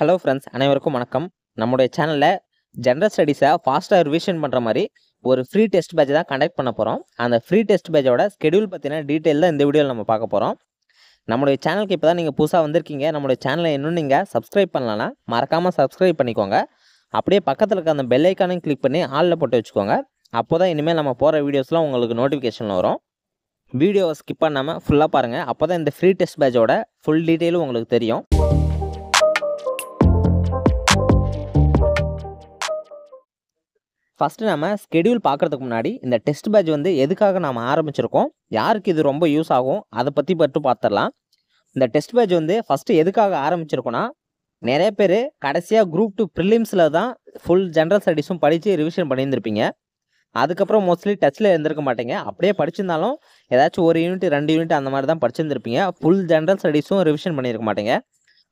Hello friends, அனைவருக்கும் வணக்கம். நம்முடைய சேனலில் ஜென்ரல் ஸ்டடீஸை ஃபாஸ்ட்டாக ரிவிஷன் பண்ணுற மாதிரி ஒரு ஃப்ரீ டெஸ்ட் பேட்ச் தான் கண்டக்ட் பண்ண போகிறோம். அந்த ஃப்ரீ டெஸ்ட் பேட்சோட ஸ்கெடியூல் பற்றின டீட்டெயில் தான் இந்த வீடியோவில் நம்ம பார்க்க போகிறோம். நம்முடைய சேனலுக்கு இப்போ தான் நீங்கள் புதுசாக வந்திருக்கீங்க. நம்முடைய சேனலை இன்னும் நீங்கள் சப்ஸ்கிரைப் பண்ணலன்னா மறக்காமல் சப்ஸ்கிரைப் பண்ணிக்கோங்க. அப்படியே பக்கத்தில் இருக்க அந்த பெல் ஐக்கானையும் கிளிக் பண்ணி ஆலில் போட்டு வச்சுக்கோங்க. அப்போ தான் இனிமேல் நம்ம போகிற வீடியோஸ்லாம் உங்களுக்கு நோட்டிஃபிகேஷன் வரும். வீடியோவை ஸ்கிப் பண்ணாமல் ஃபுல்லாக பாருங்கள். அப்போ தான் இந்த ஃப்ரீ டெஸ்ட் பேட்சோட ஃபுல் டீட்டெயிலும் உங்களுக்கு தெரியும். ஃபஸ்ட்டு நம்ம ஸ்கெடியூல் பார்க்குறதுக்கு முன்னாடி இந்த டெஸ்ட் பேட்ச் வந்து எதுக்காக நாம் ஆரம்பிச்சிருக்கோம், யாருக்கு இது ரொம்ப யூஸ் ஆகும், அதை பற்றி மட்டும் பார்த்துடலாம். இந்த டெஸ்ட் பேட்ச் வந்து ஃபஸ்ட்டு எதுக்காக ஆரம்பிச்சிருக்கோன்னா, நிறைய பேர் கடைசியாக குரூப் 2 ப்ரிலிம்ஸில் தான் ஃபுல் ஜென்ரல் ஸ்டடீஸும் படித்து ரிவிஷன் பண்ணியிருந்திருப்பீங்க. அதுக்கப்புறம் மோஸ்ட்லி டச்சில் இருந்திருக்க மாட்டீங்க. அப்படியே படிச்சிருந்தாலும் ஏதாச்சும் ஒரு யூனிட் 2 யூனிட் அந்த மாதிரி தான் படிச்சிருந்திருப்பீங்க. ஃபுல் ஜென்ரல் ஸ்டடீஸும் ரிவிஷன் பண்ணியிருக்க மாட்டீங்க.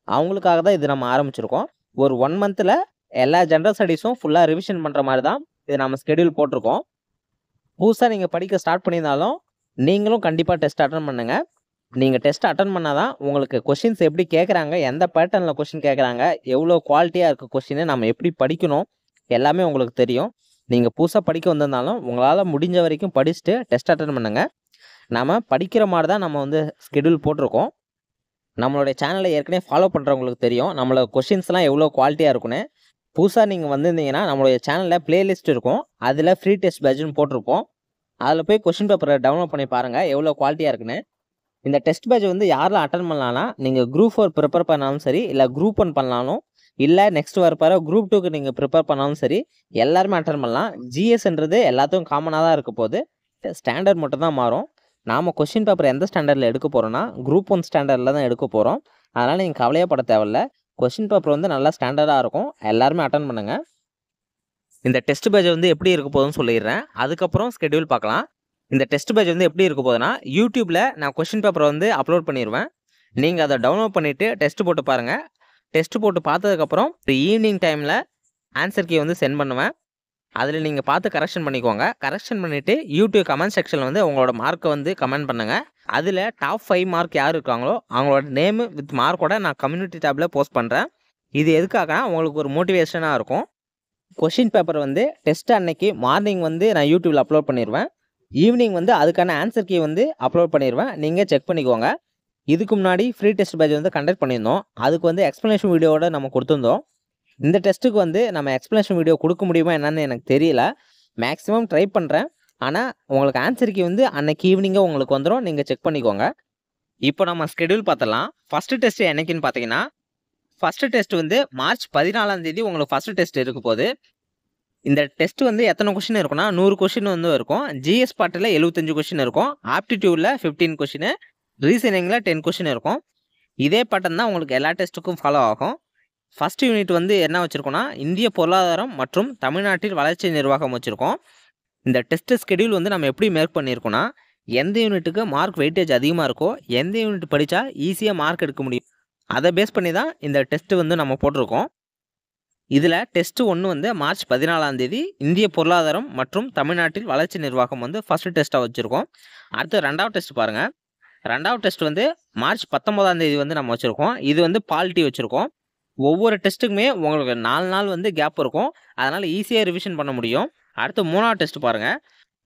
அவங்களுக்காக தான் இது நம்ம ஆரம்பிச்சிருக்கோம். ஒரு 1 மந்தில் எல்லா ஜென்ரல் ஸ்டடீஸும் ஃபுல்லாக ரிவிஷன் பண்ணுற மாதிரி தான் இது நம்ம ஸ்கெடியூல் போட்டிருக்கோம். புதுசாக நீங்கள் படிக்க ஸ்டார்ட் பண்ணியிருந்தாலும் நீங்களும் கண்டிப்பாக டெஸ்ட் அட்டன் பண்ணுங்கள். நீங்கள் டெஸ்ட் அட்டன் பண்ணால் தான் உங்களுக்கு கொஷின்ஸ் எப்படி கேட்குறாங்க, எந்த பேட்டர்னில் கொஷின் கேட்குறாங்க, எவ்வளோ குவாலிட்டியாக இருக்க கொஷினை நம்ம எப்படி படிக்கணும் எல்லாமே உங்களுக்கு தெரியும். நீங்கள் புதுசாக படிக்க வந்திருந்தாலும் உங்களால் முடிஞ்ச வரைக்கும் படிச்சுட்டு டெஸ்ட் அட்டன் பண்ணுங்கள். நம்ம படிக்கிற மாதிரி தான் நம்ம வந்து ஸ்கெடியூல் போட்டிருக்கோம். நம்மளுடைய சேனலை ஏற்கனவே ஃபாலோ பண்ணுறவங்களுக்கு தெரியும் நம்மளோட கொஷின்ஸ்லாம் எவ்வளோ குவாலிட்டியாக இருக்குன்னு. புதுசாக நீங்கள் வந்திருந்தீங்கன்னா நம்மளுடைய சேனலில் ப்ளேலிஸ்ட் இருக்கும், அதில் ஃப்ரீ டெஸ்ட் பேட்ச்னு போட்டிருப்போம். அதில் போய் கொஷின் பேப்பரை டவுன்லோட் பண்ணி பாருங்கள் எவ்வளோ குவாலிட்டியாக இருக்குன்னு. இந்த டெஸ்ட் பேட்ச் வந்து யாரெல்லாம் அட்டன் பண்ணலான்னா, நீங்கள் குரூப் 4 ப்ரிப்பேர் பண்ணாலும் சரி, இல்லை குரூப் 1 பண்ணாலும், இல்லை நெக்ஸ்ட் வரப்போகிற குரூப் 2க்கு நீங்கள் ப்ரிப்பேர் பண்ணாலும் சரி, எல்லாருமே அட்டன் பண்ணலாம். ஜிஎஸ்ன்றது எல்லாத்துக்கும் காமனாக தான் இருக்க போகுது, ஸ்டாண்டர்ட் மட்டும் தான் மாறும். நாம் கொஷின் பேப்பர் எந்த ஸ்டாண்டர்டில் எடுக்க போகிறோன்னா குரூப் 1 ஸ்டாண்டர்டில் தான் எடுக்க போகிறோம். அதனால் நீங்கள் கவலையப்பட தேவையில்ல. கொஷின் பேப்பர் வந்து நல்லா ஸ்டாண்டர்டாக இருக்கும். எல்லாருமே அட்டன் பண்ணுங்கள். இந்த டெஸ்ட் பேட்ச் வந்து எப்படி இருக்க போகுதுன்னு சொல்லிடுறேன், அதுக்கப்புறம் ஸ்கெடியூல் பார்க்கலாம். இந்த டெஸ்ட் பேட்ச் வந்து எப்படி இருக்க போகுதுன்னா, யூடியூப்பில் நான் கொஷின் பேப்பரை வந்து அப்லோட் பண்ணிடுவேன். நீங்கள் அதை டவுன்லோட் பண்ணிவிட்டு டெஸ்ட் போட்டு பாருங்கள். டெஸ்ட் போட்டு பார்த்ததுக்கப்புறம் ஈவினிங் டைமில் ஆன்சர் கீ வந்து சென்ட் பண்ணுவேன். அதில் நீங்கள் பார்த்து கரெக்ஷன் பண்ணிக்கோங்க. கரெக்ஷன் பண்ணிவிட்டு யூடியூப் கமெண்ட் செக்ஷனில் வந்து உங்களோட மார்க்கை வந்து கமெண்ட் பண்ணுங்கள். அதில் டாப் 5 மார்க் யார் இருக்காங்களோ அவங்களோட நேமு வித் மார்க்கோட நான் கம்யூனிட்டி டேப்பில் போஸ்ட் பண்ணுறேன். இது எதுக்காகனா உங்களுக்கு ஒரு மோட்டிவேஷனாக இருக்கும். கொஷின் பேப்பர் வந்து டெஸ்ட் அன்னைக்கு மார்னிங் வந்து நான் யூடியூப்பில் அப்லோட் பண்ணிடுவேன். ஈவினிங் வந்து அதுக்கான ஆன்சர் கீ வந்து அப்லோட் பண்ணிடுவேன். நீங்கள் செக் பண்ணிக்கோங்க. இதுக்கு முன்னாடி ஃப்ரீ டெஸ்ட் பேட்ச் வந்து கண்டக்ட் பண்ணியிருந்தோம். அதுக்கு வந்து எக்ஸ்ப்ளனேஷன் வீடியோவோட நம்ம கொடுத்துருந்தோம். இந்த டெஸ்ட்டுக்கு வந்து நம்ம எக்ஸ்ப்ளனேஷன் வீடியோ கொடுக்க முடியுமா என்னன்னு எனக்கு தெரியல. மேக்ஸிமம் ட்ரை பண்ணுறேன். ஆனால் உங்களுக்கு ஆன்சர் கீ வந்து அன்னைக்கு ஈவினிங்கே உங்களுக்கு வந்துடும். நீங்கள் செக் பண்ணிக்கோங்க. இப்போ நம்ம ஸ்கெடியூல் பார்த்துடலாம். ஃபஸ்ட்டு டெஸ்ட் என்னைக்குன்னு பார்த்தீங்கன்னா, ஃபஸ்ட்டு டெஸ்ட் வந்து மார்ச் 14ஆம் தேதி உங்களுக்கு ஃபஸ்ட்டு டெஸ்ட் இருக்க போகுது. இந்த டெஸ்ட் வந்து எத்தனை கொஷின் இருக்குன்னா 100 கொஷின் வந்து இருக்கும். ஜிஎஸ் பாட்டில் 75 கொஷின் இருக்கும். ஆப்டிடியூடில் 15 கொஷின், ரீசனிங்கில் 10 கொஷின் இருக்கும். இதே பேட்டர்ன் தான் உங்களுக்கு எல்லா டெஸ்ட்டுக்கும் ஃபாலோ ஆகும். ஃபஸ்ட் யூனிட் வந்து என்ன வச்சுருக்கோன்னா, இந்திய பொருளாதாரம் மற்றும் தமிழ்நாட்டில் வளர்ச்சி நிர்வாகம் வச்சுருக்கோம். இந்த டெஸ்ட் ஸ்கெடியூல் வந்து நம்ம எப்படி மேக் பண்ணியிருக்கோன்னா, எந்த யூனிட்டுக்கு மார்க் வெயிட்டேஜ் அதிகமாக இருக்கோ, எந்த யூனிட் படித்தா ஈஸியாக மார்க் எடுக்க முடியும், அதை பேஸ் பண்ணி தான் இந்த டெஸ்ட்டு வந்து நம்ம போட்டிருக்கோம். இதில் டெஸ்ட்டு 1 வந்து மார்ச் 14ஆம் தேதி இந்திய பொருளாதாரம் மற்றும் தமிழ்நாட்டில் வளர்ச்சி நிர்வாகம் வந்து ஃபஸ்ட்டு டெஸ்ட்டாக வச்சுருக்கோம். அடுத்து 2வது டெஸ்ட் பாருங்கள். 2வது டெஸ்ட் வந்து மார்ச் 19ஆம் தேதி வந்து நம்ம வச்சுருக்கோம். இது வந்து பாலிட்டி வச்சுருக்கோம். ஒவ்வொரு டெஸ்ட்டுக்குமே உங்களுக்கு 4 நாள் வந்து கேப் இருக்கும். அதனால் ஈஸியாக ரிவிஷன் பண்ண முடியும். அடுத்து 3வது டெஸ்ட் பாருங்கள்.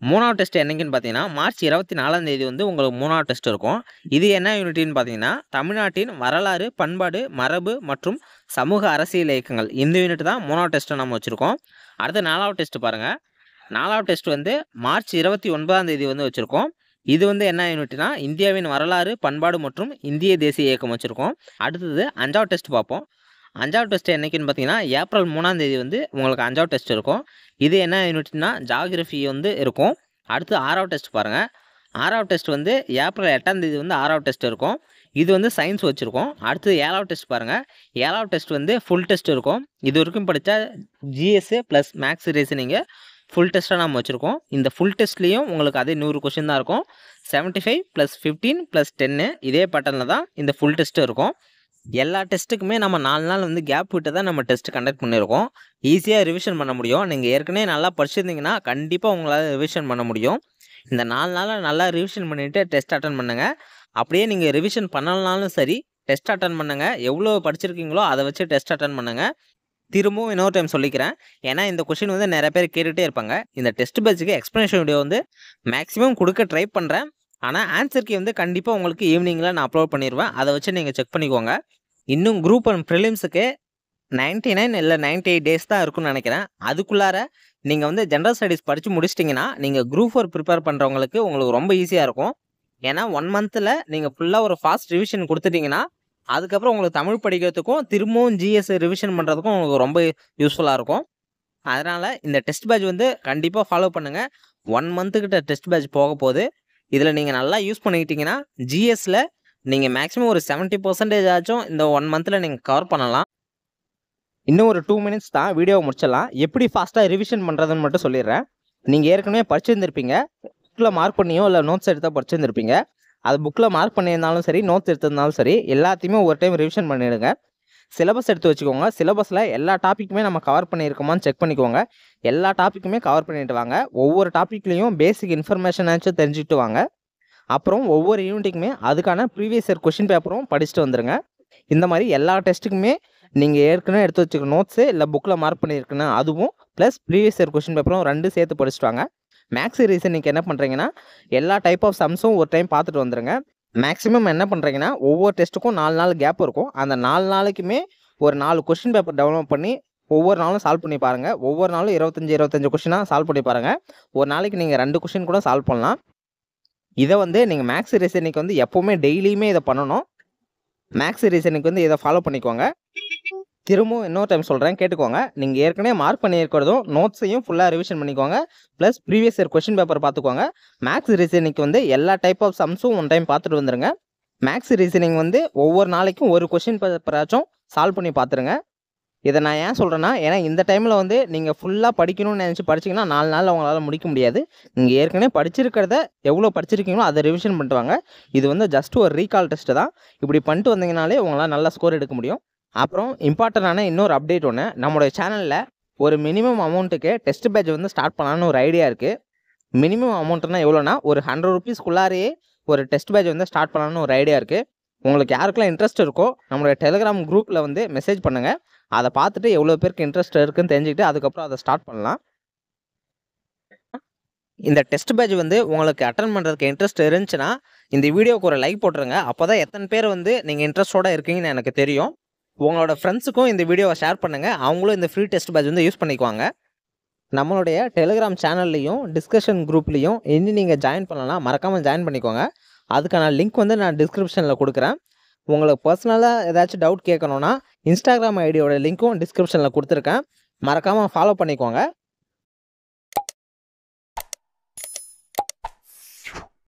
3வது டெஸ்ட் என்னைக்குன்னு பார்த்தீங்கன்னா, மார்ச் 24ஆம் தேதி வந்து உங்களுக்கு 3வது டெஸ்ட் இருக்கும். இது என்ன யூனிட்னு பார்த்தீங்கன்னா, தமிழ்நாட்டின் வரலாறு, பண்பாடு, மரபு மற்றும் சமூக அரசியல் இயக்கங்கள். இந்த யூனிட் தான் 3வது டெஸ்ட்டை நம்ம வச்சுருக்கோம். அடுத்து 4வது டெஸ்ட் பாருங்கள். 4வது டெஸ்ட் வந்து மார்ச் 29ஆம் தேதி வந்து வச்சுருக்கோம். இது வந்து என்ன யூனிட்னா, இந்தியாவின் வரலாறு, பண்பாடு மற்றும் இந்திய தேசிய இயக்கம் வச்சுருக்கோம். அடுத்தது 5வது டெஸ்ட் பார்ப்போம். 5வது டெஸ்ட் என்னைக்குன்னு பார்த்தீங்கன்னா, ஏப்ரல் 3ஆம் தேதி வந்து உங்களுக்கு 5வது டெஸ்ட் இருக்கும். இது என்ன யூனிட்னா, ஜாகிரஃபி வந்து இருக்கும். அடுத்து 6வது டெஸ்ட் பாருங்கள். 6வது டெஸ்ட் வந்து ஏப்ரல் 8ஆம் தேதி வந்து 6வது டெஸ்ட் இருக்கும். இது வந்து சயின்ஸ் வச்சுருக்கோம். அடுத்து 7வது டெஸ்ட் பாருங்கள். 7வது டெஸ்ட் வந்து ஃபுல் டெஸ்ட் இருக்கும். இது வரைக்கும் படித்தா GS plus maths reasoning full டெஸ்ட்டாக நம்ம வச்சுருக்கோம். இந்த ஃபுல் டெஸ்ட்லேயும் உங்களுக்கு அதே 100 கொஷின் தான் இருக்கும். 75 + 15 + 10 இதே பேட்டர்னில் தான் இந்த ஃபுல் டெஸ்ட்டு இருக்கும். எல்லா டெஸ்ட்டுக்குமே நம்ம 4 நாள் வந்து கேப் விட்டு தான் நம்ம டெஸ்ட் கண்டக்ட் பண்ணியிருக்கோம். ஈஸியாக ரிவிஷன் பண்ண முடியும். நீங்கள் ஏற்கனவே நல்லா படிச்சிருந்தீங்கன்னா கண்டிப்பாக உங்களால் ரிவிஷன் பண்ண முடியும். இந்த 4 நாளில் நல்லா ரிவிஷன் பண்ணிவிட்டு டெஸ்ட் அட்டன் பண்ணுங்கள். அப்படியே நீங்கள் ரிவிஷன் பண்ணலனாலும் சரி, டெஸ்ட் அட்டெண்ட் பண்ணுங்க. எவ்வளோ படிச்சிருக்கீங்களோ அதை வச்சு டெஸ்ட் அட்டெண்ட் பண்ணுங்க. திரும்பவும் இன்னொரு டைம் சொல்லிக்கிறேன். ஏன்னா இந்த கொஷின் வந்து நிறைய பேர் கேட்டுகிட்டே இருப்பாங்க. இந்த டெஸ்ட் பேட்சுக்கு எக்ஸ்ப்ளனேஷன் வீடியோ வந்து மேக்ஸிமம் கொடுக்க ட்ரை பண்ணுறேன். ஆனால் ஆன்சர் கீ வந்து கண்டிப்பாக உங்களுக்கு ஈவினிங்கில் நான் அப்லோட் பண்ணிடுவேன். அதை வச்சு நீங்கள் செக் பண்ணிக்கோங்க. இன்னும் குரூப் அண்ட் ப்ரிலிம்ஸுக்கு 99 இல்லை 98 டேஸ் தான் இருக்குன்னு நினைக்கிறேன். அதுக்குள்ளார நீங்கள் வந்து ஜென்ரல் ஸ்டடீஸ் படித்து முடிச்சிட்டிங்கன்னா நீங்கள் குரூப் 4 ப்ரிப்பேர் பண்ணுறவங்களுக்கு உங்களுக்கு ரொம்ப ஈஸியாக இருக்கும். ஏன்னா 1 மந்தில் நீங்கள் ஃபுல்லாக ஒரு ஃபாஸ்ட் ரிவிஷன் கொடுத்துட்டிங்கன்னா அதுக்கப்புறம் உங்களுக்கு தமிழ் படிக்கிறதுக்கும் திரும்பவும் ஜிஎஸ் ரிவிஷன் பண்ணுறதுக்கும் உங்களுக்கு ரொம்ப யூஸ்ஃபுல்லாக இருக்கும். அதனால் இந்த டெஸ்ட் பேட்ச் வந்து கண்டிப்பாக ஃபாலோ பண்ணுங்கள். 1 மந்த்துக்கிட்ட டெஸ்ட் பேட்ச் போக போகுது. இதில் நீங்கள் நல்லா யூஸ் பண்ணிக்கிட்டிங்கன்னா ஜிஎஸ்சில் நீங்கள் மேக்ஸிமம் ஒரு 70% ஆச்சும் இந்த 1 மந்தில் நீங்கள் கவர் பண்ணலாம். இன்னும் ஒரு 2 மினிட்ஸ் தான் வீடியோவை முடிச்சிடலாம். எப்படி ஃபாஸ்ட்டாக ரிவிஷன் பண்ணுறதுன்னு மட்டும் சொல்லிடுறேன். நீங்கள் ஏற்கனவே படிச்சிருந்துருப்பீங்க. புக்கில் மார்க் பண்ணியோ இல்லை நோட்ஸ் எடுத்தால் படிச்சிருந்துருப்பீங்க. அது புக்கில் மார்க் பண்ணியிருந்தாலும் சரி, நோட்ஸ் எடுத்திருந்தாலும் சரி, எல்லாத்தையுமே ஒரு டைம் ரிவிஷன் பண்ணிவிடுங்க. சிலபஸ் எடுத்து வச்சுக்கோங்க. சிலபஸில் எல்லா டாப்பிக்குமே நம்ம கவர் பண்ணியிருக்கோமான்னு செக் பண்ணிக்கோங்க. எல்லா டாப்பிக்குமே கவர் பண்ணிட்டு வாங்க. ஒவ்வொரு டாப்பிக்லேயும் பேசிக் இன்ஃபர்மேஷனாச்சும் தெரிஞ்சுக்கிட்டு வாங்க. அப்புறம் ஒவ்வொரு யூனிட்டுக்குமே அதுக்கான ப்ரீவியஸ் இயர் கொஷின் பேப்பரும் படிச்சுட்டு வந்துடுங்க. இந்த மாதிரி எல்லா டெஸ்ட்டுக்குமே நீங்கள் ஏற்கனவே எடுத்து வச்சுக்க நோட்ஸு இல்லை புக்கில் மார்க் பண்ணியிருக்குன்னா அதுவும் ப்ளஸ் ப்ரீவியஸ் இயர் கொஷின் பேப்பரும் 2 சேர்த்து படிச்சுட்டு வாங்க. மேக்ஸ் ரீசனிங்க்கு என்ன பண்ணுறீங்கன்னா எல்லா டைப் ஆஃப் சம்ஸும் ஒரு டைம் பார்த்துட்டு வந்துடுங்க. மேக்ஸிமம் என்ன பண்ணுறீங்கன்னா ஒவ்வொரு டெஸ்ட்டுக்கும் 4 நாள் கேப் இருக்கும். அந்த 4 நாளைக்குமே ஒரு 4 கொஷின் பேப்பர் டெவலப் பண்ணி ஒவ்வொரு நாளும் சால்வ் பண்ணி பாருங்கள். ஒவ்வொரு நாளும் 25 கொஷினாக சால்வ் பண்ணி பாருங்கள். ஒரு நாளைக்கு நீங்கள் 2 கொஷின் கூட சால்வ் பண்ணலாம். இதை வந்து நீங்கள் மேக்ஸ் ரீசனிங்க்கு வந்து எப்போவுமே டெய்லியுமே இதை பண்ணணும். மேக்ஸ் ரீசனிங்க்கு வந்து இதை ஃபாலோ பண்ணிக்கோங்க. திரும்பவும் இன்னொரு டைம் சொல்கிறேன், கேட்டுக்கோங்க. நீங்கள் ஏற்கனவே மார்க் பண்ணியிருக்கிறதும் நோட்ஸையும் ஃபுல்லாக ரிவிஷன் பண்ணிக்கோங்க. Plus previous year question paper பார்த்துக்கோங்க. மேக்ஸ் ரீசனிங்க்கு வந்து எல்லா டைப் ஆஃப் சம்ஸும் 1 டைம் பார்த்துட்டு வந்துடுங்க. மேக்ஸ் ரீசனிங் வந்து ஒவ்வொரு நாளைக்கும் ஒரு கொஷின் பேப்பராச்சும் சால்வ் பண்ணி பார்த்துருங்க. இதை நான் ஏன் சொல்கிறேன்னா, ஏன்னா இந்த டைமில் வந்து நீங்கள் ஃபுல்லாக படிக்கணும்னு நினச்சி படிச்சிங்கன்னா 4 நாளில் உங்களால் முடிக்க முடியாது. நீங்கள் ஏற்கனவே படிச்சிருக்கிறத எவ்வளோ படிச்சிருக்கீங்களோ அதை ரிவிஷன் பண்ணிட்டு வாங்க. இது வந்து ஜஸ்ட் ஒரு ரீகால் டெஸ்ட்டு தான். இப்படி பண்ணிட்டு வந்தீங்கனாலே உங்களால் நல்ல ஸ்கோர் எடுக்க முடியும். அப்புறம் இம்பார்ட்டண்டான இன்னொரு அப்டேட் ஒன்று, நம்மளுடைய சேனலில் ஒரு மினிமம் அமௌண்ட்டுக்கு டெஸ்ட் பேட்ச் வந்து ஸ்டார்ட் பண்ணலான்னு ஒரு ஐடியா இருக்குது. மினிமம் அமௌண்ட்னா எவ்வளோனா ஒரு 100 ருபீஸ்க்குள்ளாரையே ஒரு டெஸ்ட் பேட்ச் வந்து ஸ்டார்ட் பண்ணலான்னு ஒரு ஐடியா இருக்குது. உங்களுக்கு யாருக்கெல்லாம் இன்ட்ரெஸ்ட் இருக்கோ நம்மளுடைய டெலிகிராம் குரூப்பில் வந்து மெசேஜ் பண்ணுங்கள். அதை பார்த்துட்டு எவ்வளோ பேருக்கு இன்ட்ரெஸ்ட் இருக்குன்னு தெரிஞ்சுக்கிட்டு அதுக்கப்புறம் அதை ஸ்டார்ட் பண்ணலாம். இந்த டெஸ்ட் பேட்ச் வந்து உங்களுக்கு அட்டன் பண்ணுறதுக்கு இன்ட்ரெஸ்ட் இருந்துச்சுன்னா இந்த வீடியோவுக்கு ஒரு லைக் போட்டுருங்க. அப்போ தான் எத்தனை பேர் வந்து நீங்கள் இன்ட்ரெஸ்ட்டோடு இருக்கீங்கன்னு எனக்கு தெரியும். உங்களோட ஃப்ரெண்ட்ஸுக்கும் இந்த வீடியோவை ஷேர் பண்ணுங்கள். அவங்களும் இந்த ஃப்ரீ டெஸ்ட் பேட்ச் வந்து யூஸ் பண்ணிக்குவாங்க. நம்மளுடைய டெலிகிராம் சேனல்லையும் டிஸ்கஷன் குரூப்லேயும் இன்னும் நீங்கள் ஜாயின் பண்ணலாம். மறக்காமல் ஜாயின் பண்ணிக்கோங்க. அதுக்கான லிங்க் வந்து நான் டிஸ்கிரிப்ஷனில் கொடுக்குறேன். உங்களுக்கு பர்சனலாக ஏதாச்சும் டவுட் கேட்கணுன்னா இன்ஸ்டாகிராம் ஐடியோட லிங்க்கும் டிஸ்கிரிப்ஷனில் கொடுத்துருக்கேன். மறக்காமல் ஃபாலோ பண்ணிக்கோங்க.